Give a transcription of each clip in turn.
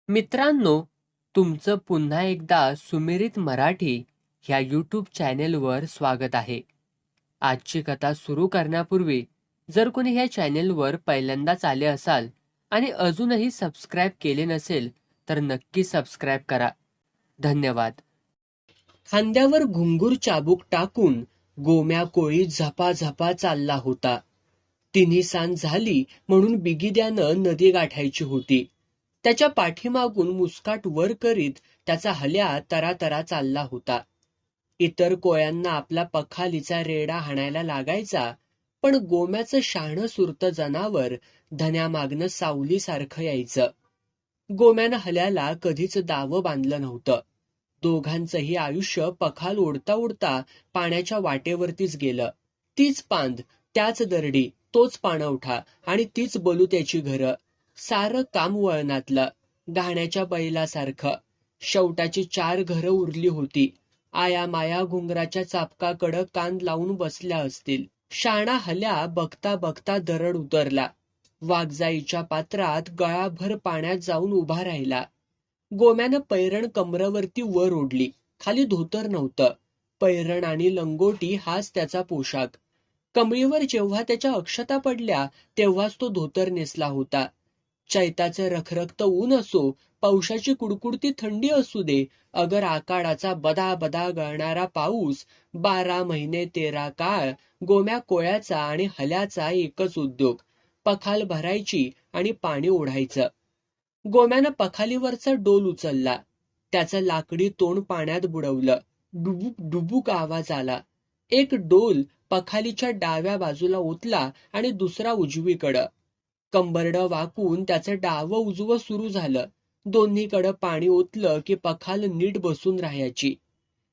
मित्रांनो, तुमचं पुन्हा एकदा सुमिरित मराठी ह्या यूट्यूब चॅनेलवर स्वागत आहे. आजची कथा सुरू करण्यापूर्वी जर कोणी ह्या चॅनेलवर पहिल्यांदाच आले असाल आणि अजूनही सबस्क्राईब केले नसेल तर नक्की सबस्क्राईब करा. धन्यवाद. खांद्यावर घुंगूर चाबूक टाकून गोम्या कोळी झपाझपा चालला होता. तिन्ही सांज झाली म्हणून बिगिद्यानं नदी गाठायची होती. त्याच्या पाठीमागून मुस्काट वर करीत त्याचा हल्या तरातरा चालला होता. इतर कोयांना आपला पखालीचा रेडा हाणायला लागायचा, पण गोम्याचं शहाणं सुरतं जनावर धन्यामागनं सावलीसारखं यायचं. गोम्यानं हल्याला कधीच दावं बांधलं नव्हतं. दोघांचंही आयुष्य पखाल ओढता ओढता पाण्याच्या वाटेवरतीच गेलं. तीच पांद, त्याच दरडी, तोच पाणवठा आणि तीच बलुत्याची घरं. सारं काम वळणातलं, गाण्याच्या बैलासारखं. शेवटाची 4 घरं उरली होती. आया माया घुंगराच्या चापकाकडं कान लावून बसल्या असतील. शाणा हल्या बघता बघता दरड उतरला. वाघजाईच्या पात्रात गळाभर पाण्यात जाऊन उभा राहिला. गोम्यानं पैरण कमरवरती वर ओढली. खाली धोतर नव्हतं. पैरण आणि लंगोटी हाच त्याचा पोशाख. कमळीवर जेव्हा त्याच्या अक्षता पडल्या तेव्हाच तो धोतर नेसला होता. चैताचं रखरखतं ऊन असो, पावसाची कुडकुडती थंडी असू दे, अगर आकाडाचा बदा बदा गळणारा पाऊस, 12 महिने 13 काळ, गोम्या कोळ्याचा आणि हल्याचा एकच उद्योग, पखाल भरायची आणि पाणी ओढायचं. गोम्यानं पखालीवरचा डोल उचलला. त्याचं लाकडी तोंड पाण्यात बुडवलं. डुबुक डुबुक आवाज आला. एक डोल पखालीच्या डाव्या बाजूला ओतला आणि दुसरा उजवीकडं. कंबरडं वाकून त्याचं डावं उजवं सुरू झालं. दोन्हीकडं पाणी ओतलं की पखाल नीट बसून राहायची.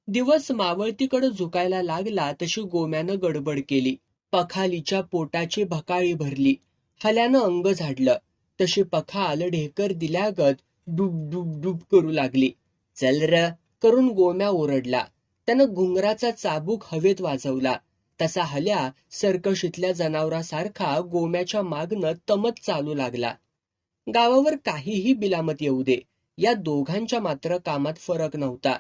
दिवस मावळतीकडं झुकायला लागला तशी गोम्यानं गडबड केली. पखालीच्या पोटाची भकाळी भरली. हल्यानं अंग झाडलं. तशी पखाल ढेकर दिल्यागत डुब डुब डुब करू लागली. चल र करून गोम्या ओरडला. त्यानं घुंगराचा चाबूक हवेत वाजवला. तसा हल्या सर्कशीतल्या जनावरासारखा गोम्याच्या मागनं तमत चालू लागला. गावावर काहीही बिलामत येऊ दे, या दोघांच्या मात्र कामात फरक नव्हता.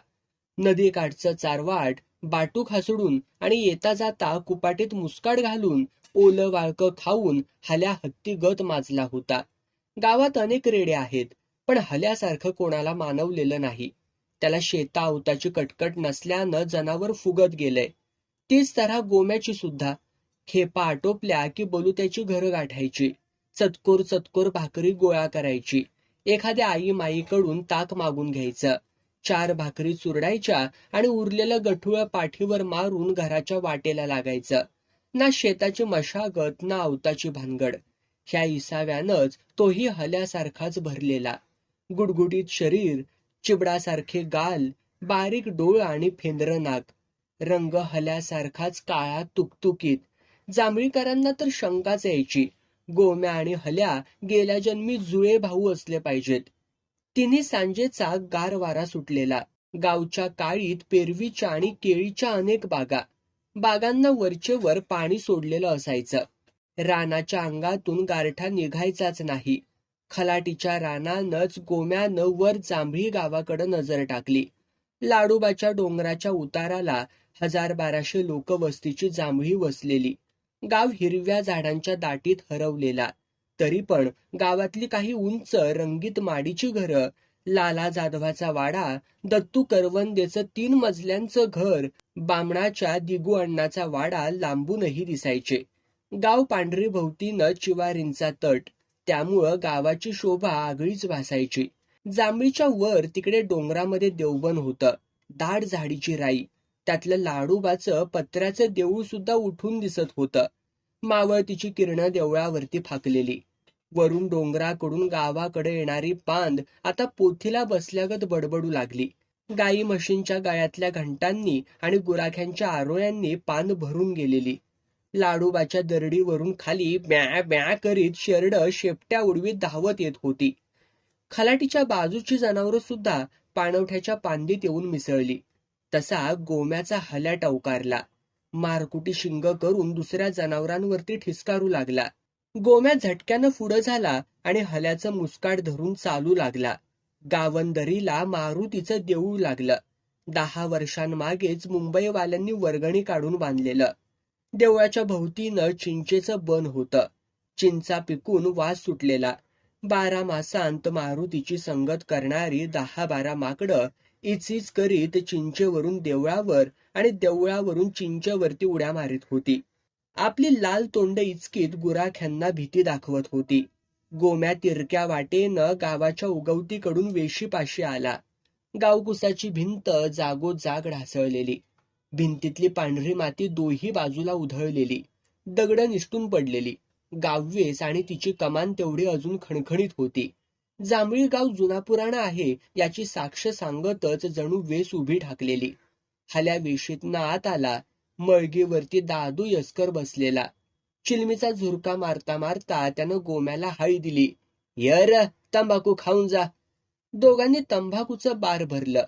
नदीकाठचं चारवाट बाटूक हसडून आणि येता जाता कुपाटीत मुस्काट घालून ओलं वाळकं खाऊन हल्या हत्तीगत माजला होता. गावात अनेक रेडे आहेत, पण हल्यासारखं कोणाला मानवलेलं नाही. त्याला शेता अवताची कटकट नसल्यानं जनावर फुगत गेलंय. तीच तऱ्हा गोम्याची सुद्धा. खेपा आटोपल्या की बलुत्याची घरं गाठायची. चतकोर चतकोर भाकरी गोळा करायची. एखाद्या आई माईकडून ताक मागून घ्यायचं. 4 भाकरी चुरडायच्या आणि उरलेलं गठुळं पाठीवर मारून घराच्या वाटेला लागायचं. ना शेताची मशागत ना अवताची भानगड. ह्या इसाव्यानंच तोही हल्यासारखाच भरलेला. गुडगुडीत शरीर, चिबडासारखे गाल, बारीक डोळ आणि फेंद्र नाक. रंग हल्यासारखाच काळा तुकतुकीत. जांभळीकरांना तर शंकाच यायची, गोम्या आणि हल्या गेल्या जन्मी जुळे भाऊ असले पाहिजेत. तिन्ही सांजेचा गार वारा सुटलेला. गावच्या काळीत पेरवीच्या आणि केळीच्या अनेक बागा. बागांना वरचेवर पाणी सोडलेलं असायचं. रानाच्या अंगातून गारठा निघायचाच नाही. खलाटीच्या रानानंच गोम्यानं वर जांभळी गावाकडं नजर टाकली. लाडोबाच्या डोंगराच्या उताराला 1000-1200 लोक वस्तीची जांभळी वसलेली. गाव हिरव्या झाडांच्या दाटीत हरवलेला. तरी पण गावातली काही उंच रंगीत माडीची घरं, लाला जाधवाचा वाडा, दत्तू करवंदेचं 3 मजल्यांचं घर, बामणाच्या दिगू अण्णाचा वाडा लांबूनही दिसायचे. गाव पांढरी भोवतीनं चिवारींचा तट, त्यामुळं गावाची शोभा आगळीच भासायची. जांभळीच्या वर तिकडे डोंगरामध्ये देवबन होतं. दाट झाडीची राई, त्यातलं लाडोबाचं पत्र्याचं देऊळ सुद्धा उठून दिसत होतं. मावळतीची किरणं देवळावरती फाकलेली. वरून डोंगराकडून गावाकडे येणारी पांद आता पोथीला बसल्यागत बडबडू लागली. गाई म्हशींच्या गळ्यातल्या घंटांनी आणि गुराख्यांच्या आरोळ्यांनी पांद भरून गेलेली. लाडोबाच्या दरडीवरून खाली ब्या ब्या करीत शेरडं शेपट्या उडवीत धावत येत होती. खलाटीच्या बाजूची जनावरं सुद्धा पाणवठ्याच्या पांदीत येऊन मिसळली. तसा गोम्याचा हल्या टवकारला. मारकुटी शिंग करून दुसऱ्या जनावरांवरती ठिसकारू लागला. गोम्या झटक्यानं पुढं झाला आणि हल्याचं मुस्काट धरून चालू लागला. गावंदरीला मारुतीचं देऊळ लागलं. 10 वर्षांमागेच मुंबईवाल्यांनी वर्गणी काढून बांधलेलं. देवळाच्या भोवतीनं चिंचेचं बन होतं. चिंचा पिकून वास सुटलेला. 12 मासांत मारुतीची संगत करणारी 10-12 माकडं इच करीत चिंचेवरून देवळावर आणि देवळावरून चिंचेवरती उड्या मारित होती. आपली लाल तोंड इचकीत गुराख्यांना भीती दाखवत होती. गोम्या तिरक्या वाटेनं गावाच्या उगवतीकडून वेशीपाशी आला. गावकुसाची भिंत जागोजाग ढासळलेली. भिंतीतली पांढरी माती दोही बाजूला उधळलेली. दगडं निसटून पडलेली. गाववेस आणि तिची कमान तेवढी अजून खणखणीत होती. जांभळी गाव जुनापुराणं आहे याची साक्ष सांगतच जणू वेस उभी ठाकलेली. हल्या वेशीतनं आत आला. मळगीवरती दादू यसकर बसलेला. चिलमीचा झुरका मारता मारता त्यानं गोम्याला हाळी दिली. यर तंबाखू खाऊन जा. दोघांनी तंबाखूचं बार भरलं.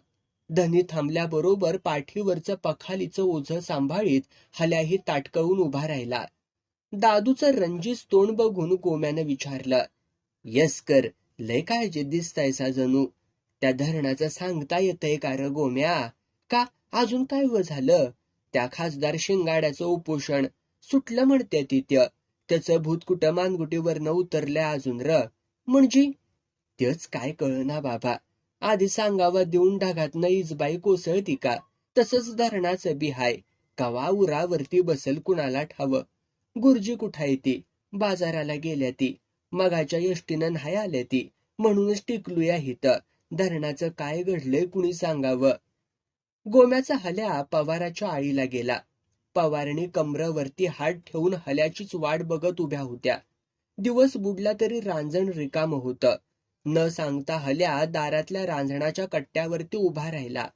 धनी थांबल्याबरोबर पाठीवरचं पखालीचं ओझं सांभाळीत हल्याही ताटकळून उभा राहिला. दादूचं रंजीस तोंड बघून गोम्यानं विचारलं, यसकर, लय काळजी दिसतायसा जणू. त्या धरणाचं सांगता येतंय का र गोम्या? का अजून काय व झालं? त्या खासदार शिंगाड्याचं उपोषण सुटलं म्हणते तिथं. त्याचं भूत कुठं मानगुटीवरनं उतरलंय अजून र. म्हणजे तेच काय कळना बाबा. आधी सांगावा देऊन ढगातनं इजबाई कोसळती का? तसंच धरणाचं बी हाय. कवा उरावरती बसल कुणाला ठावं. गुरुजी कुठं ती? बाजाराला गेल्या ती. मगाच्या यष्टीनं नाही आल्या ती. म्हणूनच टिकलूया हिथं. धरणाचं काय घडलंय कुणी सांगावं. गोम्याचा हल्या पवाराच्या आळीला गेला. पवारणी कमरवरती हात ठेवून हल्याचीच वाट बघत उभ्या होत्या. दिवस बुडला तरी रांजण रिकामं होतं. न सांगता हल्या दारातल्या रांजणाच्या कट्ट्यावरती उभा राहिला.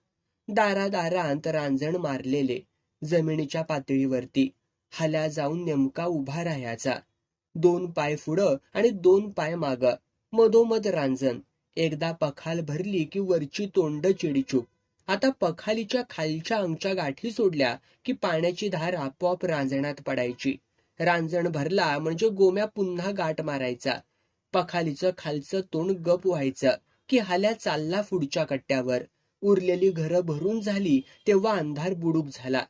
दारादारांत रांजण मारलेले, जमिनीच्या पातळीवरती. हल्या जाऊन नेमका उभा राहायचा. 2 पाय पुढं आणि 2 पाय मागं. मधोमध रांजण. एकदा पखाल भरली की वरची तोंड चिडीचूप. आता पखालीच्या खालच्या अंगच्या गाठी सोडल्या की पाण्याची धार आपोआप रांजणात पडायची. रांजण भरला म्हणजे गोम्या पुन्हा गाठ मारायचा. पखालीचं खालचं तोंड गप व्हायचं की हल्या चालला पुढच्या कट्ट्यावर. उरलेली घरं भरून झाली तेव्हा अंधार बुडूक झाला.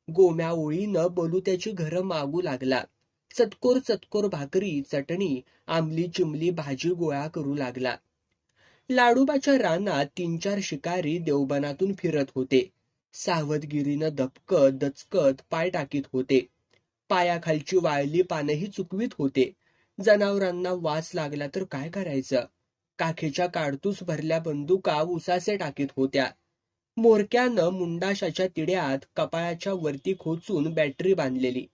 गोम्या ओळीनं बलुत्याची घरं मागू लागला. चतकोर चतकोर भाकरी, चटणी, आमली चिमली भाजी गोळा करू लागला. लाडूबाच्या रानात 3-4 शिकारी देवबनातून फिरत होते. सावधगिरीनं दपकत दचकत पाय टाकीत होते. पायाखालची वाळली पानंही चुकवीत होते. जनावरांना वास लागला तर काय करायचं? काखेच्या काडतूस भरल्या बंदुका उसासे टाकीत होत्या. मोरक्यानं मुंडाशाच्या तिड्यात कपाळाच्या वरती खोचून बॅटरी बांधलेली.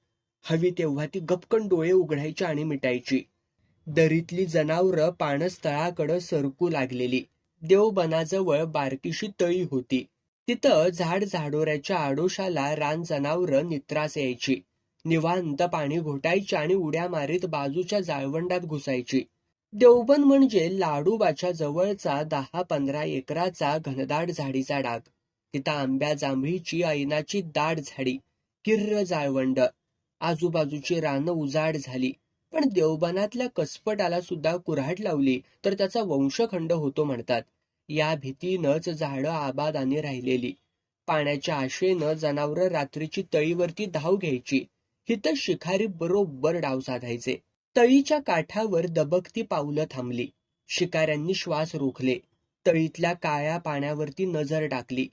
हवी तेव्हा ती गपकन डोळे उघडायची आणि मिटायची. दरीतली जनावरं पाणस्थळाकडं सरकू लागलेली. देवबनाजवळ बारकीशी तळी होती. तिथं झाडोऱ्याच्या आडोशाला रान जनावरं नित्रास यायची. निवांत पाणी घोटायची आणि उड्या मारीत बाजूच्या जाळवंडात घुसायची. देवबन म्हणजे लाडूबाच्या जवळचा 10-15 एकराचा घनदाट झाडीचा डाग. तिथं आंब्या जांभळीची ऐनाची दाट झाडी, किर्र जाळवंड. आजूबाजूची रानं उजाड झाली. पण देवबनातल्या कसपटाला सुद्धा कुऱ्हाड लावली तर त्याचा वंशखंड होतो म्हणतात. या भीतीनंच झाडं आबादाने राहिलेली. पाण्याच्या आशेनं जनावरं रात्रीची तळीवरती धाव घ्यायची. हिथं शिकारी बरोबर डाव साधायचे. तळीच्या काठावर दबकती पावलं थांबली. शिकाऱ्यांनी श्वास रोखले. तळीतल्या काळ्या पाण्यावरती नजर टाकली.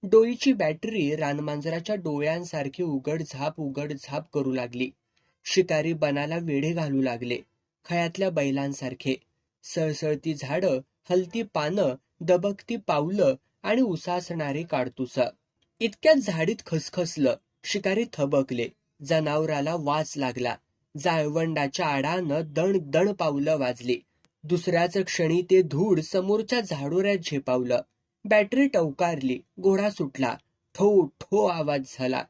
डोईची बॅटरी रानमांजराच्या डोळ्यांसारखी उघड झाप करू लागली. शिकारी बनाला वेढे घालू लागले. खळ्यातल्या बैलांसारखे. सळसळती झाडं, हलती पानं, दबकती पावलं आणि उसासणारी काडतुसं. इतक्यात झाडीत खसखसलं. शिकारी थबकले. जनावराला वास लागला. जाळवंडाच्या आडानं दण दण पावलं वाजली. दुसऱ्याच क्षणी ते धूड समोरच्या झाडोऱ्यात झेपावलं. बॅटरी टवकारली. घोडा सुटला. ठो ठो आवाज झाला.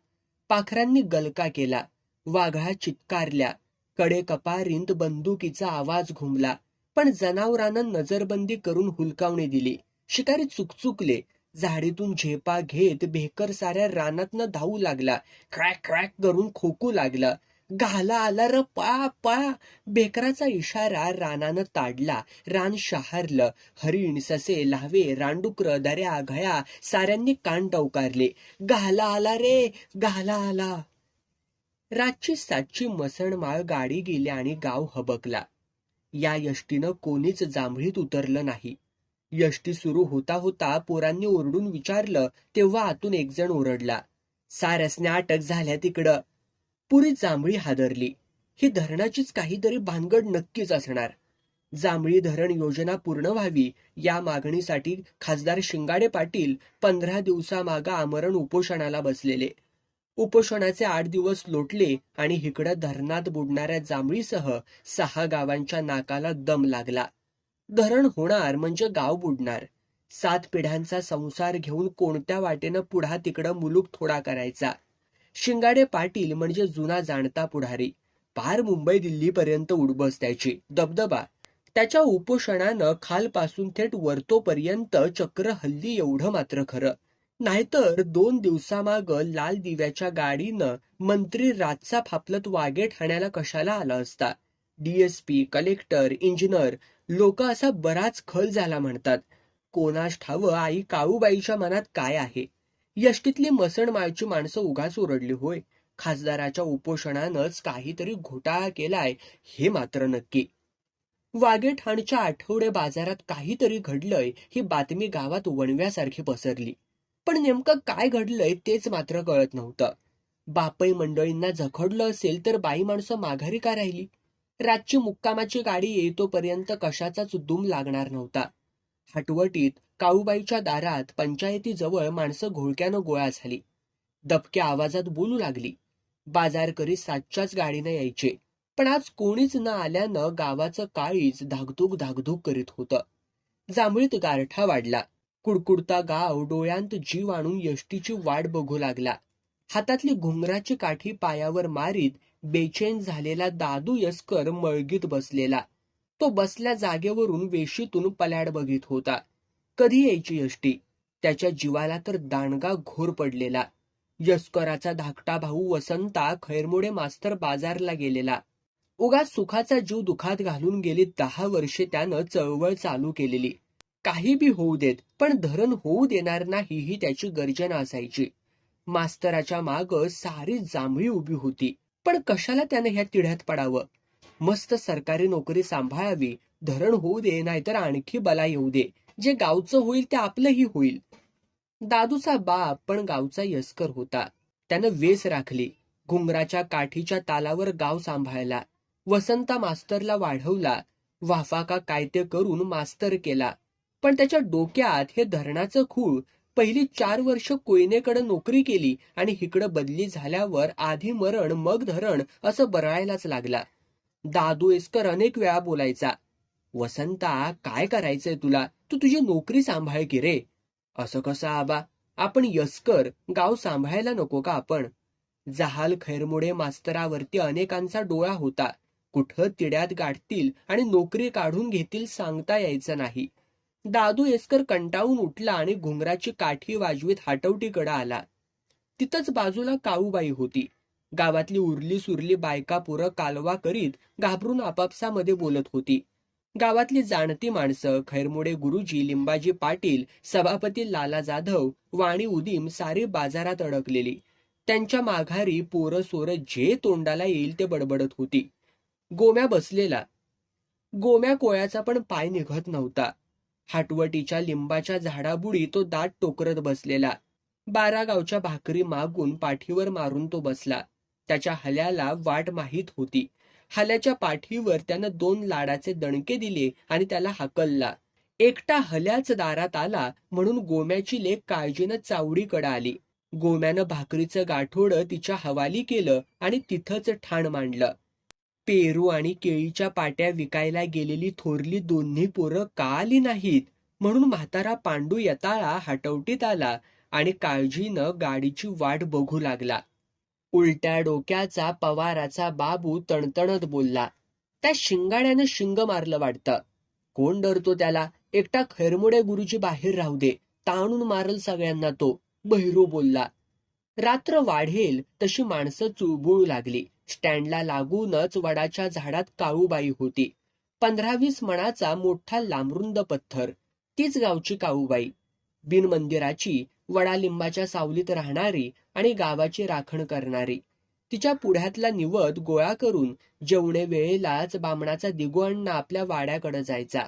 पाखरांनी गलका केला. वाघळा चित्कारल्या. कडेकपारींत बंदुकीचा आवाज घुमला. पण जनावरानं नजरबंदी करून हुलकावणी दिली. शिकारी चुकचुकले. झाडीतून झेपा घेत भेकर साऱ्या रानातनं धावू लागला. क्रॅक क्रॅक करून खोकू लागला. घाला आला र पळा पळा. बेकराचा इशारा रानानं ताडला. रान शहारलं. हरिण, ससे, लाव्हे, रानडुकर, दऱ्या, घया साऱ्यांनी कान टवकारले. घाला आला रे, घाला आला. रातची 7ची मसणमाळ गाडी गेली आणि गाव हबकला. या यष्टीनं कोणीच जांभळीत उतरलं नाही. यष्टी सुरू होता होता पोरांनी ओरडून विचारलं तेव्हा आतून एक जण ओरडला, सारसने अटक झाल्या तिकडं. पुरी जांभळी हादरली. ही धरणाचीच काहीतरी भानगड नक्कीच असणार. जांभळी धरण योजना पूर्ण व्हावी या मागणीसाठी खासदार शिंगाडे पाटील 15 दिवसामागं आमरण उपोषणाला बसलेले. उपोषणाचे 8 दिवस लोटले आणि इकडं धरणात बुडणाऱ्या जांभळीसह 6 गावांच्या नाकाला दम लागला. धरण होणार म्हणजे गाव बुडणार. 7 पिढ्यांचा संसार घेऊन कोणत्या वाटेनं पुढा तिकडं मुलूक थोडा करायचा. शिंगाडे पाटील म्हणजे जुना जाणता पुढारी. पार मुंबई दिल्लीपर्यंत उडबस त्याची, दबदबा. त्याच्या उपोषणानं खालपासून थेट वरतोपर्यंत चक्र हल्ली एवढं मात्र खरं. नाहीतर 2 दिवसामागं लाल दिव्याच्या गाडीनं मंत्री रातचा फापलत वागे ठाण्याला कशाला आला असता. DSP, कलेक्टर, इंजिनियर लोक असा बराच खल झाला म्हणतात. कोणास ठावं आई काळूबाईच्या मनात काय आहे. यष्टीतली मसणमाळची माणसं उगाच ओरडली होय. खासदाराच्या उपोषणानंच काहीतरी घोटाळा केलाय हे मात्र नक्की. वागेठाणच्या आठवडे बाजारात काहीतरी घडलंय ही बातमी गावात वणव्यासारखी पसरली. पण नेमकं काय घडलंय तेच मात्र कळत नव्हतं. बापई मंडळींना झखडलं असेल तर बाई माणसं माघारी का राहिली. रातची मुक्कामाची गाडी येईतोपर्यंत कशाचाच दुम लागणार नव्हता. हटवटीत काळूबाईच्या दारात पंचायतीजवळ माणसं घोळक्यानं गोळा झाली. दबक्या आवाजात बोलू लागली. बाजारकरी 7च्याच गाडीनं यायचे. पण आज कोणीच न आल्यानं गावाचं काळीज धाकधूक धाकधूक करीत होतं. जांभळीत गारठा वाढला. कुडकुडता गाव डोळ्यांत जीव आणून यष्टीची वाट बघू लागला. हातातली घुंगराची काठी पायावर मारीत बेचैन झालेला दादू यसकर मळगीत बसलेला. तो बसल्या जागेवरून वेशीतून पल्याड बघित होता. कधी यायची यष्टी. त्याच्या जीवाला तर दांडगा घोर पडलेला. यसकराचा धाकटा भाऊ वसंता खैरमोडे मास्तर बाजारला गेलेला. उगाच सुखाचा जीव दुखात घालून गेली 10 वर्षे त्यानं चळवळ चालू केलेली. काही बी होऊ देत पण धरण होऊ देणार नाही ही त्याची गर्जना असायची. मास्तराच्या माग सारी जांभळी उभी होती. पण कशाला त्याने ह्या तिढ्यात पडावं. मस्त सरकारी नोकरी सांभाळावी. धरण होऊ दे नाहीतर आणखी बला येऊ दे. जे गावचं होईल ते आपलंही होईल. दादूचा बाप पण गावचा यसकर होता. त्यानं वेस राखली. घुंगराच्या काठीच्या तालावर गाव सांभाळला. वसंता मास्तरला वाढवला. वाफाका काय ते करून मास्तर केला. पण त्याच्या डोक्यात हे धरणाचं खूळ. पहिली 4 वर्ष कोयनेकडे नोकरी केली आणि इकडं बदली झाल्यावर आधी मरण मग धरण असं बरळायलाच लागला. दादू यसकर अनेक वेळा बोलायचा, वसंता काय करायचंय तुला, तू तुझी नोकरी सांभाळ की रे. असं कसं आबा, आपण यसकर गाव सांभाळायला नको का आपण. जहाल खैरमोडे मास्तरावरती अनेकांचा डोळा होता. कुठं तिड्यात गाठतील आणि नोकरी काढून घेतील सांगता यायचं नाही. दादू यसकर कंटाळून उठला आणि घुंगराची काठी वाजवीत हाटवटीकडे आला. तिथंच बाजूला काळूबाई होती. गावातली उरली सुरली बायका पोरं कालवा करीत घाबरून आपापसामध्ये बोलत होती. गावातली जाणती माणसं खैरमोडे गुरुजी, लिंबाजी पाटील, सभापती लाला जाधव, वाणी उदीम सारी बाजारात अडकलेली. त्यांच्या माघारी पोरं सोरं जे तोंडाला येईल ते बडबडत होती. गोम्या बसलेला. गोम्या कोळ्याचा पण पाय निघत नव्हता. हाटवटीच्या लिंबाच्या झाडाबुडी तो दात टोकरत बसलेला. 12 गावच्या भाकरी मागून पाठीवर मारून तो बसला. त्याच्या हल्याला वाट माहीत होती. हल्याच्या पाठीवर त्यानं 2 लाडाचे दणके दिले आणि त्याला हाकलला. एकटा हल्याच दारात आला म्हणून गोम्याची लेक काळजीनं चावडीकडे आली. गोम्यानं भाकरीचं गाठोडं तिच्या हवाली केलं आणि तिथंच ठाण मांडलं. पेरू आणि केळीच्या पाट्या विकायला गेलेली थोरली दोन्ही पोरं का आली नाहीत म्हणून म्हातारा पांडू यताळा हाटवटीत आला आणि काळजीनं गाडीची वाट बघू लागला. उलट्या डोक्याचा पवाराचा बाबू तणतणत बोलला, त्या शिंगाड्यानं शिंग मारलं वाटतं. कोण डरतो त्याला, एकटा खैरमोडे गुरुजी बाहेर राहू दे, ताणून मारल सगळ्यांना तो, बहिरो बोलला. रात्र वाढेल तशी माणसं चुळबुळू लागली. स्टँडला लागूनच वडाच्या झाडात काळूबाई होती. 15-20 मणाचा मोठा लांबरुंद पत्थर. तीच गावची काळूबाई. बिनमंदिराची, वडालिंबाच्या सावलीत राहणारी आणि गावाची राखण करणारी. तिच्या पुढ्यातला निवद गोळा करून जेवणे वेळेलाच बामणाचा दिगू अण्णा आपल्या वाड्याकडे जायचा.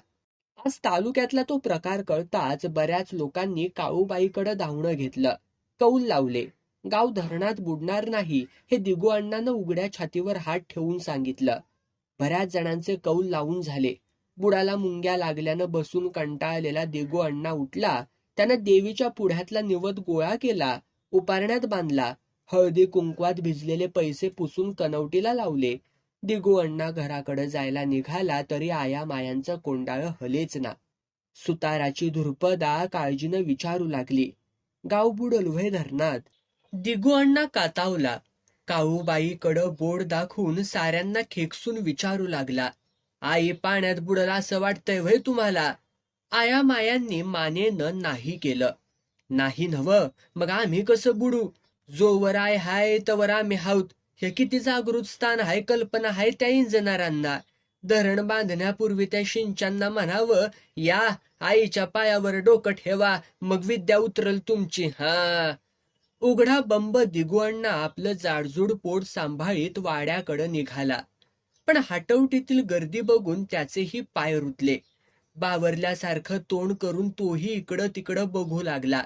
आज तालुक्यातला तो प्रकार कळताच बऱ्याच लोकांनी काळूबाईकडे धावणं घेतलं. कौल लावले. गाव धरणात बुडणार नाही हे दिगू अण्णानं उघड्या छातीवर हात ठेवून सांगितलं. बऱ्याच जणांचे कौल लावून झाले. बुडाला मुंग्या लागल्यानं बसून कंटाळलेला दिगू अण्णा उठला. त्यानं देवीच्या पुढ्यातला निवद गोळा केला, उपारण्यात बांधला. हळदी कुंकवात भिजलेले पैसे पुसून कनवटीला लावले. दिगू अण्णा घराकडे जायला निघाला तरी आया मायांचं कोंडाळ हलेच ना. सुताराची धुरपदा काळजीनं विचारू लागली, गाव बुडल व्हय धरणात? दिगू अण्णा कातावला. काळूबाईकडं बोट दाखवून साऱ्यांना खेकसून विचारू लागला, आई पाण्यात बुडल असं वाटतंय व्हय तुम्हाला? आया मायांनी मानेनं नाही केलं. नाही नव, मग आम्ही कसं बुडू? जोवर आय हाय तवर आम्ही हाऊत हे किती जागृत स्थान हाय, कल्पना हाय त्या इंजनारांना. धरण बांधण्यापूर्वी त्या शिंच्यांना म्हणावं, या आईच्या पायावर डोकं ठेवा, मग विद्या उतरल तुमची. हा. उघडा बंब दिगू अण्णा आपलं जाडजूड पोट सांभाळीत वाड्याकडं निघाला. पण हाटवटीतील गर्दी बघून त्याचेही पाय रुतले. बावरल्यासारखं तोंड करून तोही इकडं तिकडं बघू लागला.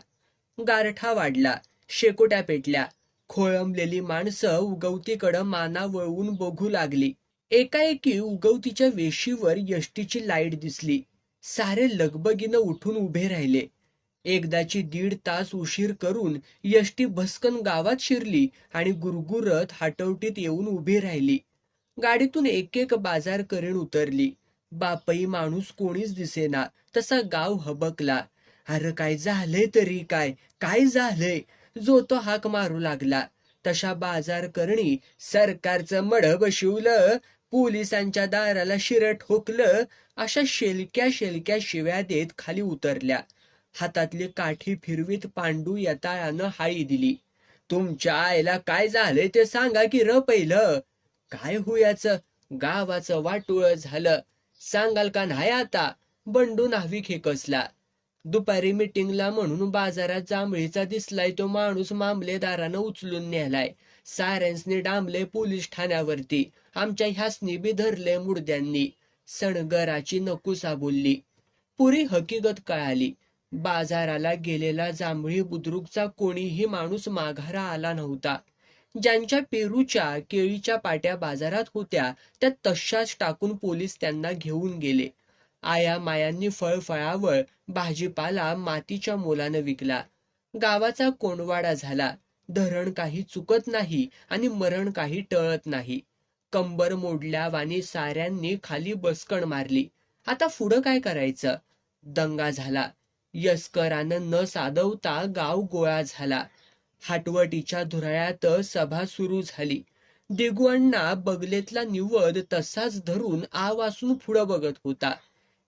गारठा वाढला. शेकोट्या पेटल्या. खोळंबलेली माणसं उगवतीकडं माना वळवून बघू लागली. एकाएकी उगवतीच्या वेशीवर यष्टीची लाईट दिसली. सारे लगबगीनं उठून उभे राहिले. एकदाची 1.5 तास उशीर करून यष्टी भस्कन गावात शिरली आणि गुरगुरत हाटवटीत येऊन उभी राहिली. गाडीतून एक एक बाजार करीण उतरली. बापई माणूस कोणीच दिसेना. तसा गाव हबकला. अरे काय झालंय तरी काय, काय झालंय? जो तो हाक मारू लागला. तशा बाजार करणी सरकारचं मड बशिवलं, पोलिसांच्या दाराला शिरं ठोकलं, अशा शेलक्या शेलक्या शिव्या देत खाली उतरल्या. हातातली काठी फिरवीत पांडू यताळानं हाळी दिली. तुमच्या आईला काय झालंय ते सांगा की र पहिलं. काय हुयाचं? गावाचं वाटोळं झालं. सांगाल का नाही आता? बंडू नावी खेकसला. दुपारी मिटिंगला म्हणून बाजारात जांभळीचा दिसलाय तो माणूस मामलेदारानं उचलून नेलाय. साऱ्यांसनी डांबले पोलीस ठाण्यावरती. आमच्या ह्यासनी बी धरले मुडद्यांनी. सणगराची नकुसा बोलली. पुरी हकीकत कळाली. बाजाराला गेलेला जांभळी बुद्रुकचा कोणीही माणूस माघारा आला नव्हता. ज्यांच्या पेरूच्या केळीच्या पाट्या बाजारात होत्या त्या तशाच टाकून पोलीस त्यांना घेऊन गेले. आया मायांनी फळफळावळ भाजीपाला मातीच्या मोलानं विकला. गावाचा कोंडवाडा झाला. धरण काही चुकत नाही आणि मरण काही टळत नाही. कंबर मोडल्यावानी साऱ्यांनी खाली बसकण मारली. आता पुढं काय करायचं? दंगा झाला. यस्करानं न साधवता गाव गोळा झाला. हाटवटीच्या धुराळ्यात सभा सुरू झाली. दिगू अण्णा बगलेतला निवद तसाच धरून आवासून पुढं बघत होता.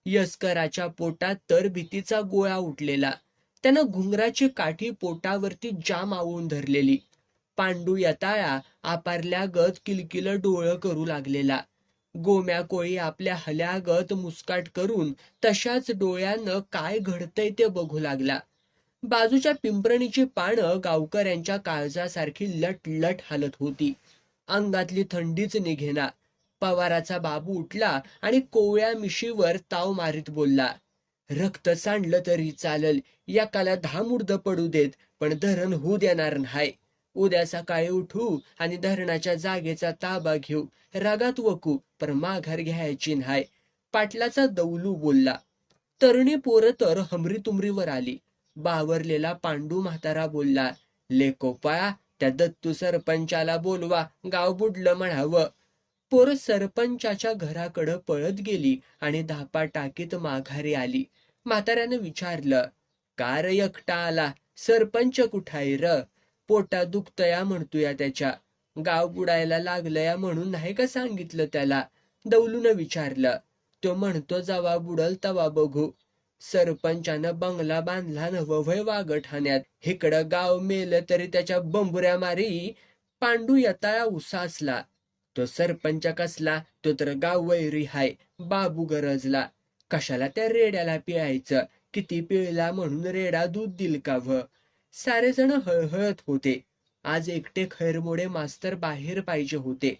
यस्कराच्या पोटात तर भीतीचा गोळा उठलेला. त्यानं घुंगराची काठी पोटावरती जाम आवळून धरलेली. पांडू यताळा आपारल्यागत किलकिल डोळं करू लागलेला. गोम्या कोळी आपल्या हल्यागत मुस्काट करून तशाच डोळ्यानं काय घडतंय ते बघू लागला. बाजूच्या पिंपरणीची पानं गावकऱ्यांच्या काळजासारखी लट हालत होती. अंगातली थंडीच निघेना. पवाराचा बाबू उठला आणि कोवळ्या मिशीवर ताव मारीत बोलला, रक्त सांडलं तरी चालल, एकाला 10 मुर्द पडू देत, पण धरण होऊ देणार नाही. उद्या सकाळी उठू आणि धरणाच्या जागेचा ताबा घेऊ. रागात वकू, पण माघार घ्यायची नाही. पाटलाचा दौलू बोलला. तरुणी पोरं तर हमरी तुमरीवर आली. बावरलेला पांडू म्हातारा बोलला, लेकोपा, त्या दत्तू सरपंचाला बोलवा, गाव बुडलं म्हणावं. पोरं सरपंचाच्या घराकडं पळत गेली आणि धापा टाकीत माघारी आली. म्हाताऱ्यानं विचारलं, का र एकटा आला? सरपंच कुठाय र? पोटा दुखतया म्हणतोया त्याच्या. गाव बुडायला लागलया म्हणून नाही का सांगितलं त्याला? दौलूनं विचारलं. तो म्हणतो जवा बुडल तवा बघू. सरपंचानं बंगला बांधला नव्हय वागठाण्यात. इकडं गाव मेलं तरी त्याच्या बंबुऱ्या मारी. पांडू यताळा उसासला. तो सरपंच कसला, तो तर गाव वैरी हाय. बाबू गरजला. कशाला त्या रेड्याला पिळायचं, किती पिळला म्हणून रेडा दूध दिल का व. सारेजण हळहळत होते. आज एकटे खैरमोडे मास्तर बाहेर पाहिजे होते.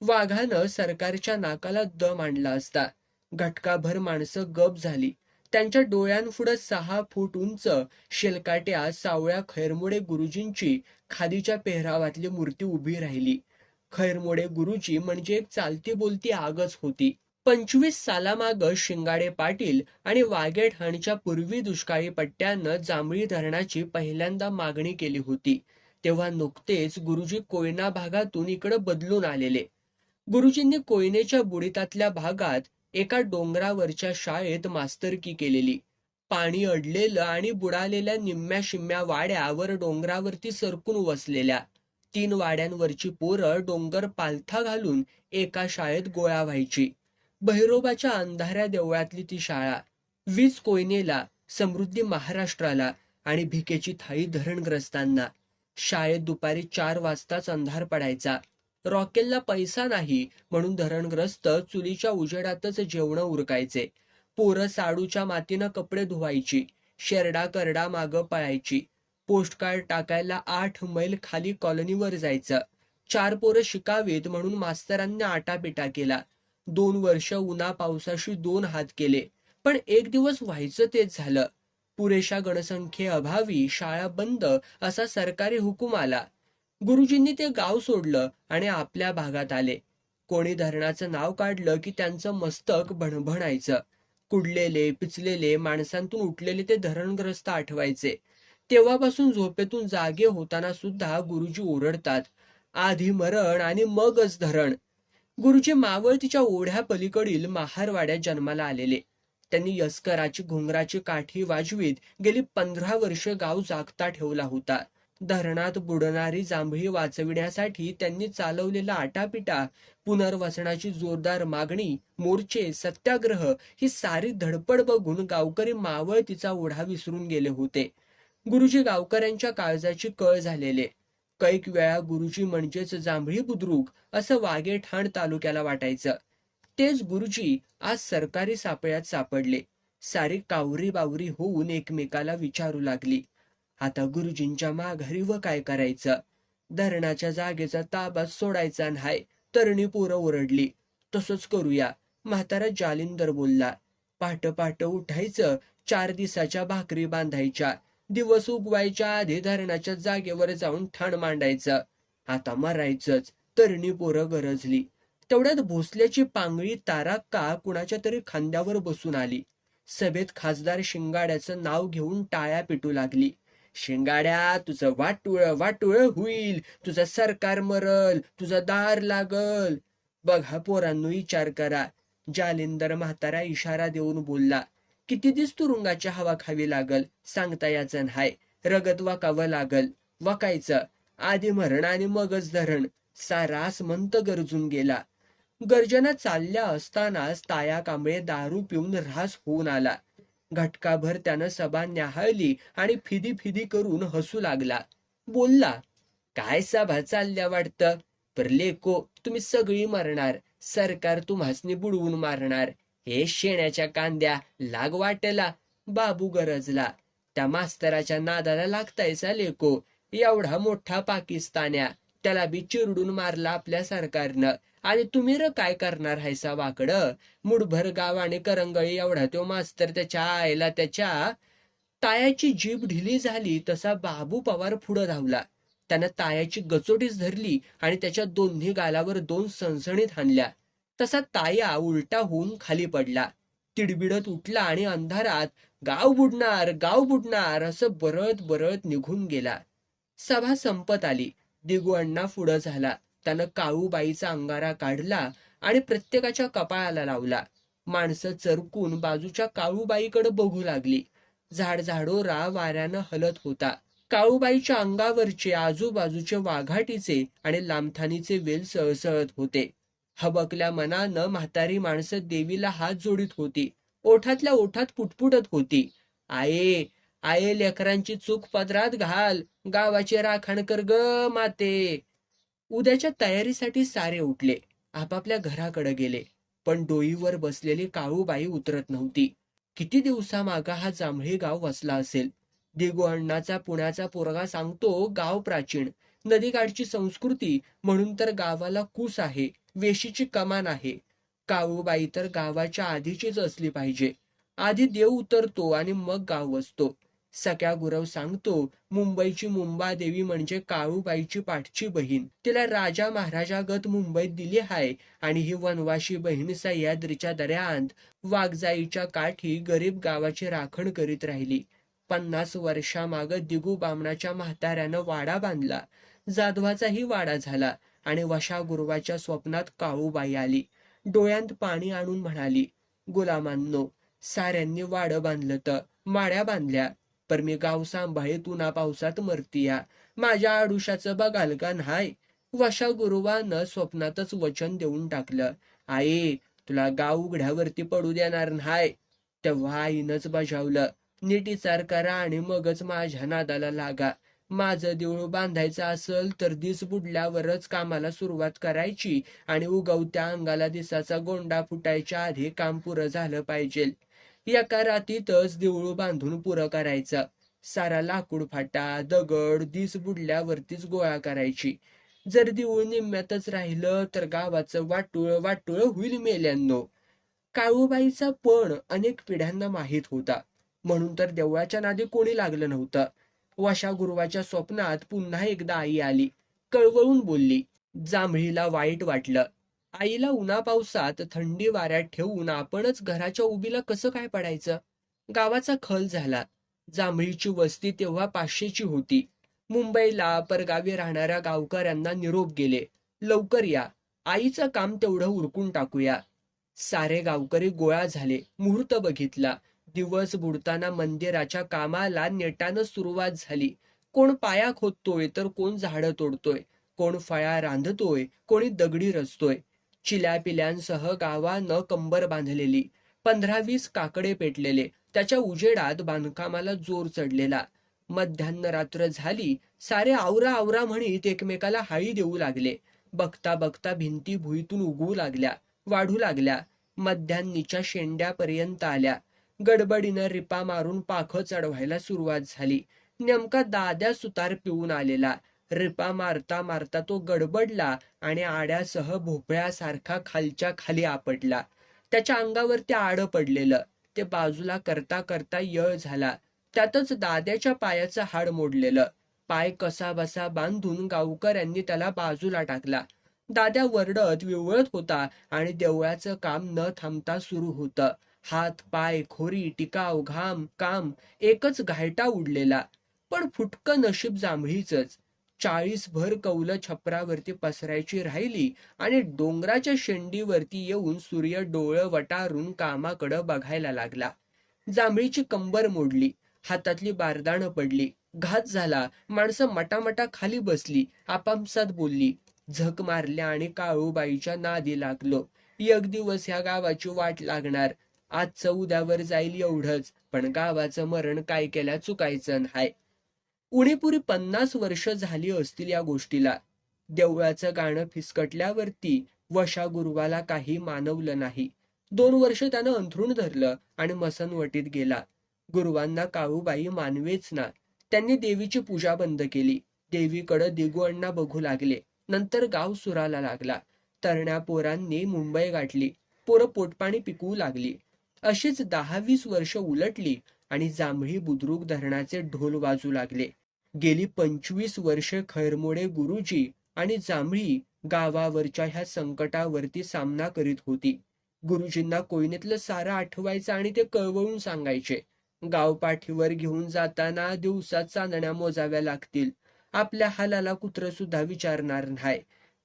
वाघानं सरकारच्या नाकाला दम आणला असता. घटकाभर माणसं गप झाली. त्यांच्या डोळ्यांपुढं 6 फूट उंच शेलकाट्या सावळ्या खैरमोडे गुरुजींची खादीच्या पेहरावातली मूर्ती उभी राहिली. खैरमोडे गुरुजी म्हणजे एक चालती बोलती आगच होती. 25 सालामागं शिंगाडे पाटील आणि वाघेठाणच्या पूर्वी दुष्काळी पट्ट्यानं जांभळी धरणाची पहिल्यांदा मागणी केली होती. तेव्हा नुकतेच गुरुजी कोयना भागातून इकडं बदलून आलेले. गुरुजींनी कोयनेच्या बुडीतातल्या भागात एका डोंगरावरच्या शाळेत मास्तरकी केलेली. पाणी अडलेलं आणि बुडालेल्या निम्म्या शिम्म्या वाड्या वर डोंगरावरती सरकून वसलेल्या. 3 वाड्यांवरची पोरं डोंगर पालथा घालून एका शाळेत गोळा व्हायची. बहिरोबाच्या अंधाऱ्या देवळातली ती शाळा. वीज कोयनेला, समृद्धी महाराष्ट्राला आणि भिकेची थाळी धरणग्रस्तांना. शाळेत दुपारी 4 वाजताच अंधार पडायचा. रॉकेलला पैसा नाही म्हणून धरणग्रस्त चुलीच्या उजेडातच जेवण उरकायचे. पोरं साडूच्या मातीनं कपडे धुवायची. शेरडा करडा मागं पळायची. पोस्टकार्ड टाकायला 8 मैल खाली कॉलनीवर जायचं. 4 पोरं शिकावीत म्हणून मास्तरांनी आटापिटा केला. 2 वर्ष उन्हा पावसाशी 2 हात केले. पण एक दिवस व्हायचं तेच झालं. पुरेशा गणसंख्येअभावी शाळा बंद असा सरकारी हुकूम आला. गुरुजींनी ते गाव सोडलं आणि आपल्या भागात आले. कोणी धरणाचं नाव काढलं की त्यांचं मस्तक भणभणायचं. कुडलेले पिचलेले माणसांतून उठलेले ते धरणग्रस्त आठवायचे. तेव्हापासून झोपेतून जागे होताना सुद्धा गुरुजी ओरडतात, आधी मरण आणि मगच धरण. गुरुजी मावळतीच्या ओढ्या पलीकडील महारवाड्यात जन्माला आलेले. त्यांनी यस्कराची घुंगराची काठी वाजवीत गेली 15 वर्षे गाव जागता ठेवला होता. धरणात बुडणारी जांभळी वाचविण्यासाठी त्यांनी चालवलेला आटापिटा, पुनर्वसनाची जोरदार मागणी, मोर्चे, सत्याग्रह ही सारी धडपड बघून गावकरी मावळतीचा ओढा विसरून गेले होते. गुरुजी गावकऱ्यांच्या काळजाची कळ झालेले. कैक वेळा गुरुजी म्हणजेच जांभळी बुद्रुक असं वाघेठाण तालुक्याला वाटायचं. तेच गुरुजी आज सरकारी सापळ्यात सापडले. सारी कावरी बावरी होऊन एकमेकाला विचारू लागली, आता गुरुजींच्या माघारी व काय करायचं. धरणाच्या जागेचा ताबा सोडायचा नाही. तरणी पोरं ओरडली. तसंच करूया, म्हातारा जालिंदर बोलला. पहाट पहाट उठायचं, 4 दिवसाच्या भाकरी बांधायच्या. दिवस उगवायच्या आधी धरणाच्या जागेवर जाऊन ठाण मांडायचं. आता मरायचंच. तरणी पोरं गरजली. तेवढ्यात भोसल्याची पांगळी ताराक्का कुणाच्या तरी खांद्यावर बसून आली. सभेत खासदार शिंगाड्याचं नाव घेऊन टाळ्या पिटू लागली. शिंगाड्या, तुझं वाटुळ वाटुळ होईल, तुझं सरकार मरल, तुझं दार लागल. बघा पोरांनो, विचार करा. जालिंदर म्हातारा इशारा देऊन बोलला. किती दिस तुरुंगाची हवा खावी लागल सांगता याचं नाही. रगत वाकावं लागल. वाकायचं, आधी मरण आणि मगच धरण. सारास मंत गरजून गेला. गर्जना चालल्या असतानाच ताया कांबळे दारू पिऊन ऱ्हास होऊन आला. घटकाभर त्यानं सभा न्याहाळली आणि फिदी फिदी करून हसू लागला. बोलला, काय सभा चालल्या वाटतं. पर लेको, तुम्ही सगळी मरणार. सरकार तुम्हासनी बुडवून मारणार. हे शेण्याच्या कांद्या, लाग वाटेला. बाबू गरजला. त्या मास्तराच्या नादाला लागतायचा लेको. एवढा मोठा पाकिस्तान्या, त्याला बी चिरडून मारला आपल्या सरकारनं. आणि तुम्ही र काय करणार हायसा वाकडं. मुठभर गाव आणि करंगळी एवढा तो मास्तर त्याच्या आईला त्याच्या. तायाची जीभ ढिली झाली तसा बाबू पवार पुढं धावला. त्यानं तायाची गचोटीच धरली आणि त्याच्या दोन्ही गालावर 2 सणसणीत हाणल्या. तसा ताया उलटा होऊन खाली पडला. तिडबिडत उठला आणि अंधारात गाव बुडणार असं बरळत बरळत निघून गेला. सभा संपत आली. दिगू पुढं झाला. त्यानं काळूबाईचा अंगारा काढला आणि प्रत्येकाच्या कपाळाला लावला. माणसं चरकून बाजूच्या काळूबाईकडे बघू लागली. झाडझाडोरा वाऱ्यानं हलत होता. काळूबाईच्या अंगावरचे आजूबाजूचे वाघाटीचे आणि लांबथानीचे वेल सळसळत होते. हबकल्या मनानं म्हातारी माणसं देवीला हात जोडीत होती. ओठातल्या ओठात पुटपुटत होती, आये आये, लेकरांची चूक पदरात घाल. गावाचे राखण कर ग माते. उद्याच्या तयारीसाठी सारे उठले. आपापल्या घराकडे गेले. पण डोईवर बसलेली काळूबाई उतरत नव्हती. किती दिवसामागं हा जांभळी गाव वसला असेल. दिगू अण्णाचा पुण्याचा पोरगा सांगतो, गाव प्राचीन, नदीकाठची संस्कृती, म्हणून तर गावाला कूस आहे, वेशीची कमान आहे. काळूबाई तर गावाच्या आधीचीच असली पाहिजे. आधी देव उतरतो आणि मग गाव वसतो. सख्या गुरव सांगतो, मुंबईची मुंबादेवी म्हणजे काळूबाईची पाठची बहीण. तिला राजा महाराजागत मुंबईत दिली हाय आणि ही वनवाशी बहीण सह्याद्रीच्या दऱ्यांत वाघजाईच्या काठी गरीब गावाची राखण करीत राहिली. 50 वर्षामागं दिगू बामणाच्या म्हाताऱ्यानं वाडा बांधला. जाधवाचाही वाडा झाला आणि वशा गुरुवाच्या स्वप्नात काळूबाई आली. डोळ्यांत पाणी आणून म्हणाली, गुलामांनो, साऱ्यांनी वाडं बांधलं तर माड्या बांधल्या, पर मी गाव सांभाळीत उन्हा पावसात मरतीया. माझ्या आडुशाचं बघाल का न्हाय? वशा गुरुवानं स्वप्नातच वचन देऊन टाकलं, आई, तुला गाव उघड्यावरती पडू देणार न्हाय. तेव्हा आईनंच बजावलं, नीट विचार करा आणि मगच माझ्या नादाला लागा. माझं देऊळ बांधायचं असल तर दिस बुडल्यावरच कामाला सुरुवात करायची आणि उगवत्या अंगाला दिसाचा गोंडा फुटायच्या आधी काम पुरं झालं पाहिजे. एका रातीतच देऊळ बांधून पुरं करायचं. सारा लाकूड फाटा, दगड दिस बुडल्यावरतीच गोळा करायची. जर देऊळ निम्म्यातच राहिलं तर गावाचं वाटुळ वाटुळ होईल मेल्यांनो. काळूबाईचा पण अनेक पिढ्यांना माहीत होता, म्हणून तर देवळाच्या नादी कोणी लागलं नव्हतं. वशा गुरुवाच्या स्वप्नात पुन्हा एकदा आई आली. कळवळून बोलली. जांभळीला वाईट वाटलं. आईला उन्हापावसात थंडी वाऱ्यात ठेवून आपणच घराच्या उभीला कसं काय पडायचं? गावाचा खल झाला. जांभळीची वस्ती तेव्हा 500ची होती. मुंबईला परगावी राहणाऱ्या गावकऱ्यांना निरोप गेले, लवकर या, आईचं काम तेवढं उरकून टाकूया. सारे गावकरी गोळा झाले. मुहूर्त बघितला. दिवस बुडताना मंदिराच्या कामाला नेटानं सुरुवात झाली. कोण पाया खोदतोय तर कोण झाडं तोडतोय, कोण फळ्या रांधतोय, कोणी दगडी रचतोय. चिल्या पिल्यांसह गावानं कंबर बांधलेली. 15-20 काकडे पेटलेले. त्याच्या उजेडात बांधकामाला जोर चढलेला. मध्यान्ह रात्र झाली. सारे आवरा आवरा म्हणीत एकमेकाला हाळी देऊ लागले. बघता बघता भिंती भुईतून उगवू लागल्या, वाढू लागल्या. मध्यान्नीच्या शेंड्यापर्यंत आल्या. गडबडीनं रिपा मारून पाखं चढवायला सुरुवात झाली. नेमका दाद्या सुतार पिऊन आलेला. रिपा मारता मारता तो गडबडला आणि आड्यासह भोपळ्यासारखा खालच्या खाली आपटला. त्याच्या अंगावरती आडं पडलेलं. ते बाजूला करता करता यळ झाला. त्यातच दाद्याच्या पायाचं हाड मोडलेलं. पाय कसा बसा बांधून गावकऱ्यांनी त्याला बाजूला टाकला. दाद्या वरडत विवळत होता आणि देवळाचं काम न थांबता सुरू होतं. हात पाय खोरी टिकाव घाम काम एकच घायटा उडलेला. पण फुटकं नशीब जांभळीचंच. 40 भर कौलं छपरावरती पसरायची राहिली आणि डोंगराच्या शेंडीवरती येऊन सूर्य डोळं वटारून कामाकडं बघायला लागला. जांभळीची कंबर मोडली. हातातली बारदाणं पडली. घात झाला. माणसं मटामटा खाली बसली. आपापसात बोलली. झक मारल्या आणि काळूबाईच्या नादी लागलो. एक दिवस ह्या गावाची वाट लागणार. आजचं उद्यावर जाईल एवढंच, पण गावाचं मरण काय केल्या चुकायचं नाही. उणीपुरी 50 वर्ष झाली असतील या गोष्टीला. देवळाचं गाणं फिसकटल्यावरती वशा गुरुवाला काही मानवलं नाही. 2 वर्ष त्यानं अंथरूण धरलं आणि मसनवटीत गेला. गुरुवांना काळूबाई मानवेच ना. त्यांनी देवीची पूजा बंद केली. देवीकडं दिगू अण्णा बघू लागले. नंतर गाव सुराला लागला. तरण्या पोरांनी मुंबई गाठली. पोरं पोटपाणी पिकवू लागली. अशीच 10-20 वर्ष उलटली आणि जांभळी बुद्रुक धरणाचे ढोल वाजू लागले. गेली 25 वर्षे खैरमोडे गुरुजी आणि जांभळी गावावरच्या ह्या संकटावरती सामना करीत होती. गुरुजींना कोयनेतलं सारं आठवायचं आणि ते कळवळून सांगायचे. गाव पाठीवर घेऊन जाताना दिवसात चांदण्या मोजाव्या लागतील. आपल्या हालाला कुत्र सुद्धा विचारणार नाही.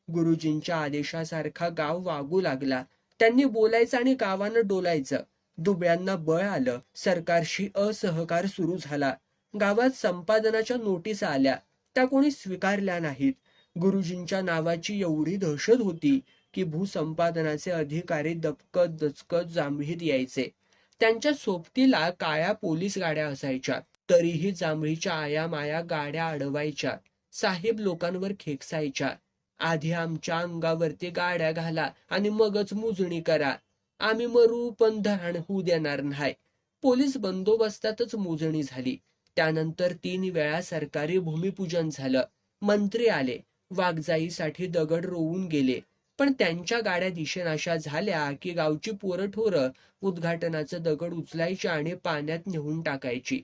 गुरुजींच्या आदेशासारखा गाव वागू लागला. त्यांनी बोलायचं आणि गावानं डोलायचं. दुबळ्यांना बळ आलं. सरकारशी असहकार सुरू झाला. गावात संपादनाच्या नोटीस आल्या. त्या कोणी स्वीकारल्या नाहीत. गुरुजींच्या नावाची एवढी दहशत होती की भूसंपादनाचे अधिकारी दबकत दचकत जांभळीत यायचे. त्यांच्या सोबतीला काळ्या पोलीस गाड्या असायच्या. तरीही जांभळीच्या आया माया गाड्या अडवायच्या. साहेब लोकांवर खेकसायच्या. आधी आमच्या अंगावरती गाड्या घाला आणि मगच मोजणी करा. आम्ही मरू पण धरण होऊ देणार नाही. पोलीस बंदोबस्तातच मोजणी झाली. त्यानंतर 3 वेळा सरकारी भूमिपूजन झालं. मंत्री आले, वाघजाईसाठी दगड रोवून गेले. पण त्यांच्या गाड्या दिशेनाशा झाल्या की गावची पोरं उद्घाटनाचं दगड उचलायची आणि पाण्यात नेऊन टाकायची.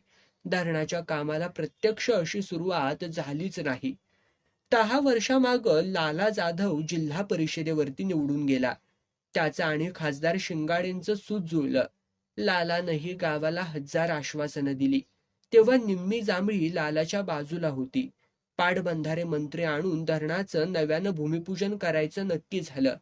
धरणाच्या कामाला प्रत्यक्ष अशी सुरुवात झालीच नाही. 10 वर्षामागं लाला जाधव जिल्हा परिषदेवरती निवडून गेला. त्याचं आणि खासदार शिंगाडेंचं सूत जुळलं. लालानंही गावाला 1000 आश्वासनं दिली. तेव्हा निम्मी जांभळी लालाच्या बाजूला होती. पाटबंधारे मंत्री आणून धरणाचं नव्यानं भूमिपूजन करायचं नक्की झालं.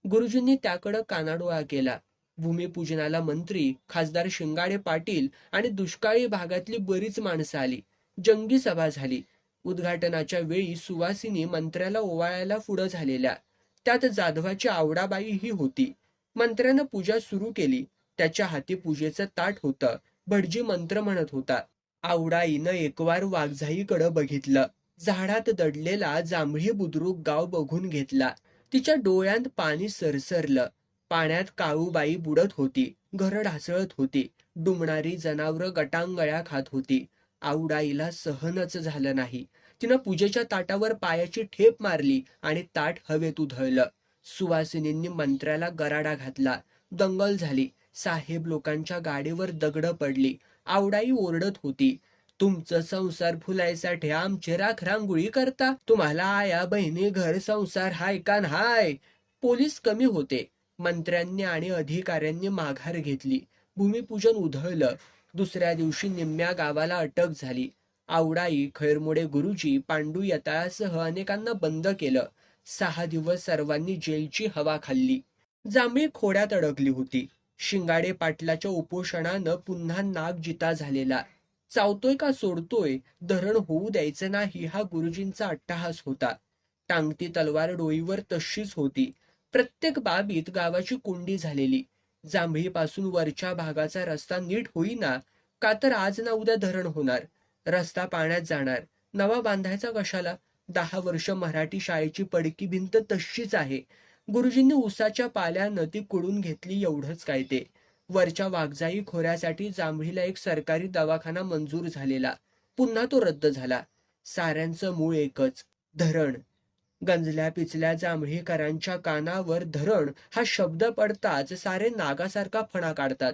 गुरुजींनी त्याकडं कानाडोळा केला. भूमिपूजनाला मंत्री, खासदार शिंगाडे पाटील आणि दुष्काळी भागातली बरीच माणसं आली. जंगी सभा झाली. उद्घाटनाच्या वेळी सुवासिनी मंत्र्याला ओवाळायला पुढं झालेल्या. त्यात जाधवाची आवडाबाईही होती. मंत्र्यानं पूजा सुरू केली. त्याच्या हाती पूजेचं ताट होतं. भटजी मंत्र म्हणत होता. आवडाईनं एकवार वाघजाईकडं बघितलं. झाडात दडलेला जांभळी बुद्रुक गाव बघून घेतला. तिच्या डोळ्यात पाणी सरसरलं. पाण्यात काळूबाई बुडत होती. घरं ढासळत होती. डुमणारी जनावरं गटांगळ्या खात होती. आवडाईला सहनच झालं नाही. तिनं पूजेच्या ताटावर पायाची ठेप मारली आणि ताट हवेत उधळलं. सुवासिनींनी मंत्र्याला गराडा घातला. दंगल झाली. साहेब लोकांच्या गाडीवर दगडं पडली. आवडाई ओरडत होती. तुमचं संसार फुलायसाठी आमची राखरांगोळी करता? तुम्हाला आया बहिणी घर संसार हाय का नाय? पोलीस कमी होते. मंत्र्यांनी आणि अधिकाऱ्यांनी माघार घेतली. भूमिपूजन उधळलं. दुसऱ्या दिवशी निम्म्या गावाला अटक झाली. आवडाई, खैरमोडे गुरुजी, पांडू यताळासह अनेकांना बंद केलं. 6 दिवस सर्वांनी जेलची हवा खाल्ली. जांभळी खोड्यात अडकली होती. शिंगाडे पाटलाच्या उपोषणानं पुन्हा नाग जिता झालेला. चावतोय का सोडतोय, धरण होऊ द्यायचं नाही हा गुरुजींचा अट्टहास होता. टांगती तलवार डोईवर तशीच होती. प्रत्येक बाबीत गावाची कोंडी झालेली. जांभळीपासून वरच्या भागाचा रस्ता नीट होईना का तर आज ना उद्या धरण होणार. रस्ता पाण्यात जाणार. नवा बांधायचा कशाला? 10 वर्ष मराठी शाळेची पडकी भिंत तशीच आहे. गुरुजींनी उसाच्या पाल्यानं ती कुडून घेतली एवढंच काय ते. वरच्या वाघजाई खोऱ्यासाठी जांभळीला एक सरकारी दवाखाना मंजूर झालेला. पुन्हा तो रद्द झाला. साऱ्यांचं मूळ एकच, धरण. गंजल्या पिचल्या जांभळीकरांच्या कानावर धरण हा शब्द पडताच सारे नागासारखा फणा काढतात.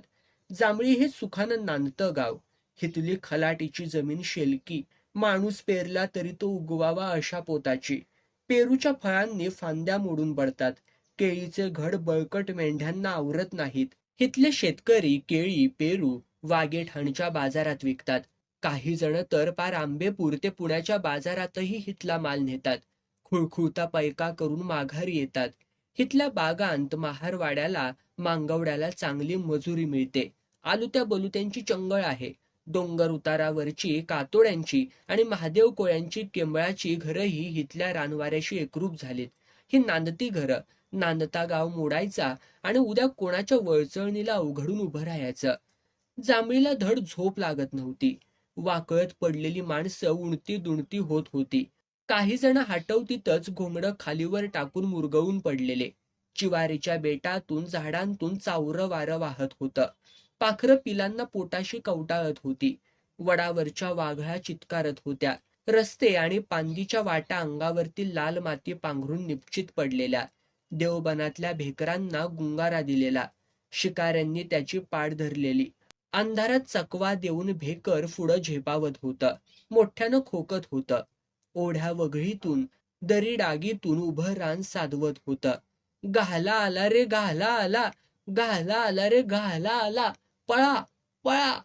जांभळी हे सुखानं नांदतं गाव. हितली खलाटीची जमीन शेलकी. माणूस पेरला तरी तो उगवावा अशा पोताची. पेरूच्या फळांनी फांद्या मोडून पडतात. केळीचे घड बळकट मेंढ्यांना आवरत नाहीत. हितले शेतकरी केळी, पेरू वागेठाणच्या बाजारात विकतात. काही जण तर पार आंबेपूर ते पुण्याच्या बाजारातही हितला माल नेतात. खुळखुळता पैका करून माघारी येतात. हितल्या बागांत महारवाड्याला, मांगवड्याला चांगली मजुरी मिळते. आलुत्या बलुत्यांची चंगळ आहे. डोंगर उतारावरची कातोड्यांची आणि महादेव कोळ्यांची केंबळाची घरंही हितल्या रानवाऱ्याशी एकरूप झालीत. ही नांदती घरं. नांदता गाव मोडायचा आणि उद्या कोणाच्या वळचळणीला अवघडून उभं राहायचं. जांभळीला धड झोप लागत नव्हती. वाकळत पडलेली माणसं उणती दुणती होत होती. काही जण हाटवतीतच घोंगडं खालीवर टाकून मुरगळून पडलेले. चिवारीच्या बेटातून झाडांतून चावरं वारं वाहत होतं. पाखरं पिलांना पोटाशी कवटाळत होती. वडावरच्या वाघळा चित्कारत होत्या. रस्ते आणि पांदीच्या वाटा अंगावरती लाल माती पांघरून निपचित पडलेल्या. देवबनातल्या भेकरांना गुंगारा दिलेला. शिकाऱ्यांनी त्याची पाठ धरलेली. अंधारात चकवा देऊन भेकर पुढं झेपावत होतं. मोठ्यानं खोकत होतं. ओढ्या वगळीतून, दरी डागीतून उभं रान साधवत होतं. गाहला आला रे गाहला आला, गाहला आला रे गाहला आला, पळा पळा.